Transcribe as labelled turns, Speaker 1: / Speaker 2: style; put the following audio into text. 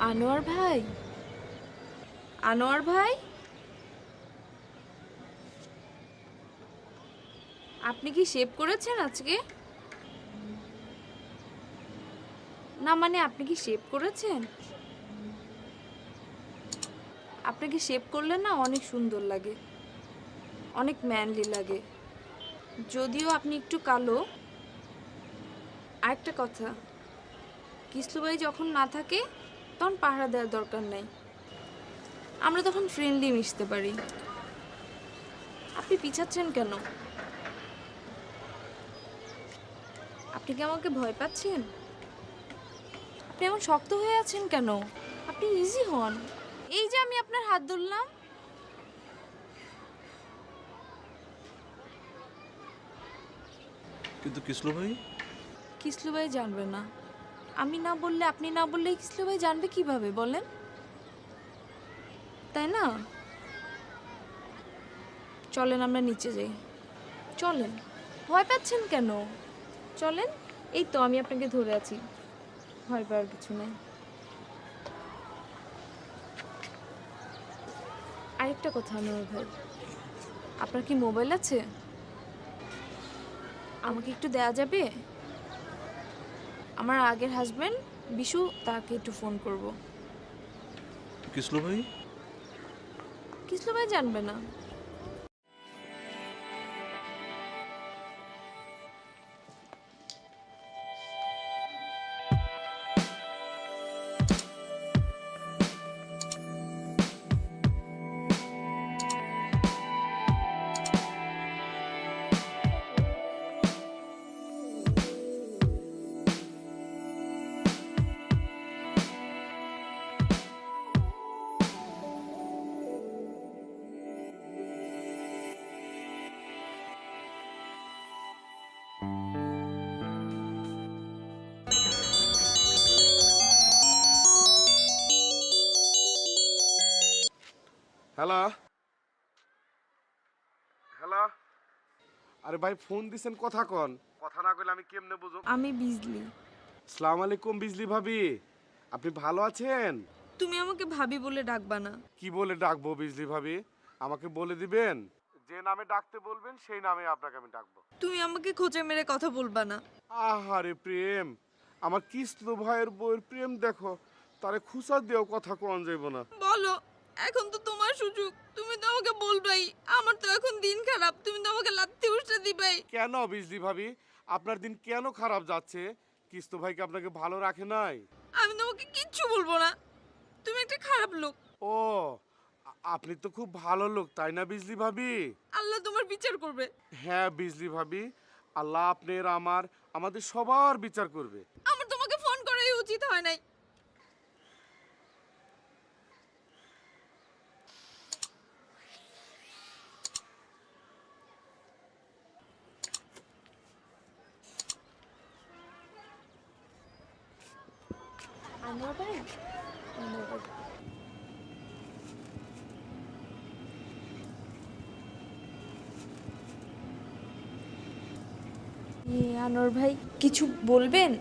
Speaker 1: আনোয়ার ভাই, আনোয়ার ভাই, আপনি কি শেভ করেছেন আজকে? না মানে আপনি কি শেভ করেছেন? আপনাকে শেভ করলে না অনেক সুন্দর লাগে, অনেক ম্যানলি লাগে। যদিও আপনি একটু কালো। আরেকটা কথা, কিসলু ভাই যখন না থাকে তখন পাহারা দেওয়ার দরকার নাই, আমরা তখন ফ্রেন্ডলি মিশতে পারি। আপনি পিছাচ্ছেন কেন? আপনি কি আমাকে ভয় পাচ্ছেন? আপনি এমন শক্ত হয়ে আছেন কেন? আপনি ইজি হন। এই যে আমি আপনার হাত ধরলাম।
Speaker 2: কিন্তু কিসলু ভাই,
Speaker 1: কিসলু ভাই জানবে না। আমি না বললে, আপনি না বললে কিসলু ভাই জানবে কিভাবে বলেন? তাই না? চলেন আমরা নিচে যাই। চলেন। ভয় পাচ্ছেন কেন? চলেন। এই তো আমি আপনাকে ধরে আছি, ভয় পাওয়ার কিছু নাই। আরেকটা কথা আনোয়ার ভাই, আপনার কি মোবাইল আছে? আমাকে একটু দেয়া যাবে? আমার আগের হাজবেন্ড বিশু, তাকে একটু ফোন করব।
Speaker 2: কিসলু ভাই,
Speaker 1: কিসলু ভাই জানবে না।
Speaker 3: হ্যালো হ্যালো, আরে ভাই ফোন দিছেন, কথা কন। কথা না কইলে আমি কেমনে বুঝুম?
Speaker 1: আমি বিজলি।
Speaker 3: আসসালামু আলাইকুম বিজলি ভাবি, আপনি ভালো আছেন?
Speaker 1: তুমি আমাকে ভাবি বলে ডাকবা না।
Speaker 3: কি বলে ডাকবো বিজলি ভাবি? আমাকে বলে দিবেন, যে নামে ডাকতে বলবেন সেই নামে আপনাকে আমি ডাকবো।
Speaker 1: তুমি আমাকে খোঁচা মেরে কথা বলবা না।
Speaker 3: আহারে প্রেম, আমার কিসলু ভাইয়ের বউয়ের প্রেম দেখো, তারে খুচা দিয়েও কথা কোন যাইব না।
Speaker 1: বলো, এখন তো তোমার সুযোগ, তুমি তো আমাকে বলবাই। আমার তো এখন দিন খারাপ, তুমি তো আমাকে লাথি উষ্টা দিবাই।
Speaker 3: কেন বিজলি ভাবি, আপনার দিন কেন খারাপ যাচ্ছে? কিস্তু ভাইকে আপনাকে ভালো রাখে নাই?
Speaker 1: আমি তোমাকে কিচ্ছু বলবো না, তুমি একটা খারাপ লোক।
Speaker 3: ও, আপনি তো খুব ভালো লোক তাই না বিজলি ভাবি?
Speaker 1: আল্লাহ তোমার বিচার করবে।
Speaker 3: হ্যাঁ বিজলি ভাবি, আল্লাহ আপনার আমাদের সবার বিচার করবে।
Speaker 1: আমার তোমাকে ফোন করাই উচিত হয় নাই। আনোয়ার ভাই, আনোয়ার ভাই, আনোয়ার ভাই কিছু বলবেন?